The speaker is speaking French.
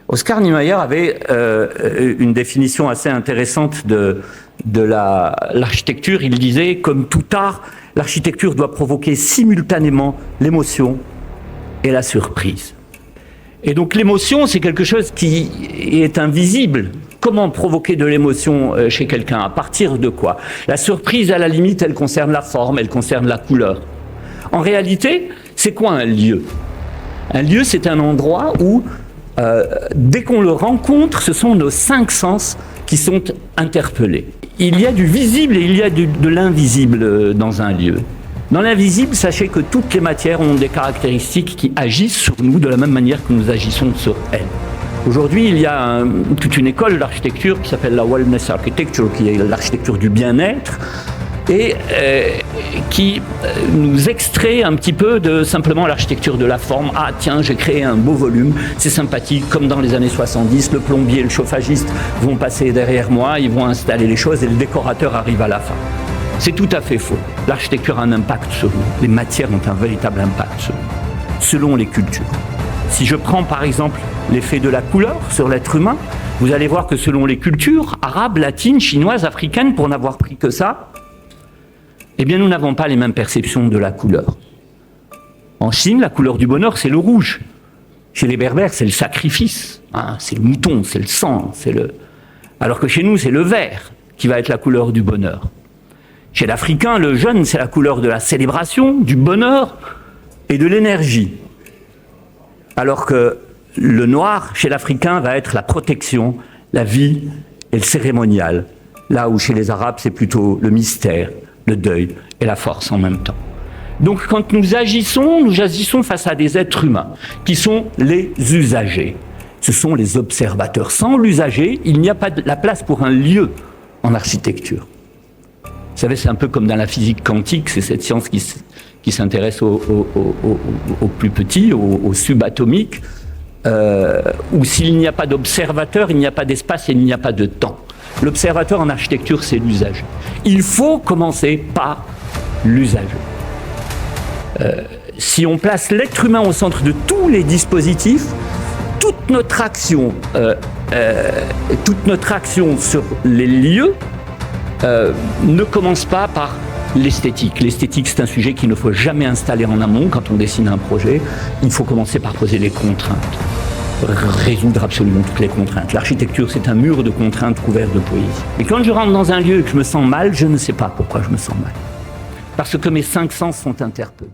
Oscar Niemeyer avait une définition assez intéressante de l'architecture. Il disait, comme tout art, l'architecture doit provoquer simultanément l'émotion et la surprise. Et donc l'émotion, c'est quelque chose qui est invisible. Comment provoquer de l'émotion chez quelqu'un? À partir de quoi? La surprise, à la limite, elle concerne la forme, elle concerne la couleur. En réalité, c'est quoi un lieu? Un lieu, c'est un endroit où, dès qu'on le rencontre, ce sont nos 5 sens qui sont interpellés. Il y a du visible et il y a de l'invisible dans un lieu. Dans l'invisible, sachez que toutes les matières ont des caractéristiques qui agissent sur nous de la même manière que nous agissons sur elles. Aujourd'hui, il y a toute une école d'architecture qui s'appelle la Wellness Architecture, qui est l'architecture du bien-être, et qui nous extrait un petit peu de simplement l'architecture de la forme. Ah tiens, j'ai créé un beau volume, c'est sympathique, comme dans les années 70, le plombier et le chauffagiste vont passer derrière moi, ils vont installer les choses et le décorateur arrive à la fin. C'est tout à fait faux. L'architecture a un impact sur nous, les matières ont un véritable impact sur nous, selon les cultures. Si je prends par exemple l'effet de la couleur sur l'être humain, vous allez voir que selon les cultures, arabes, latines, chinoises, africaines, pour n'avoir pris que ça, eh bien nous n'avons pas les mêmes perceptions de la couleur. En Chine, la couleur du bonheur, c'est le rouge. Chez les Berbères, c'est le sacrifice, hein, c'est le mouton, c'est le sang, alors que chez nous, c'est le vert qui va être la couleur du bonheur. Chez l'Africain, le jaune, c'est la couleur de la célébration, du bonheur et de l'énergie. Alors que le noir, chez l'Africain, va être la protection, la vie et le cérémonial. Là où chez les Arabes, c'est plutôt le mystère, le deuil et la force en même temps. Donc quand nous agissons face à des êtres humains qui sont les usagers. Ce sont les observateurs. Sans l'usager, il n'y a pas de la place pour un lieu en architecture. Vous savez, c'est un peu comme dans la physique quantique, c'est cette science qui s'intéresse aux plus petits, aux subatomiques, où s'il n'y a pas d'observateur, il n'y a pas d'espace et il n'y a pas de temps. L'observateur en architecture, c'est l'usager. Il faut commencer par l'usager. Si on place l'être humain au centre de tous les dispositifs, toute notre action sur les lieux ne commence pas par l'esthétique. L'esthétique, c'est un sujet qu'il ne faut jamais installer en amont quand on dessine un projet. Il faut commencer par poser les contraintes. Résoudre absolument toutes les contraintes. L'architecture, c'est un mur de contraintes couvert de poésie. Et quand je rentre dans un lieu et que je me sens mal, je ne sais pas pourquoi je me sens mal. Parce que mes 5 sens sont interpellés.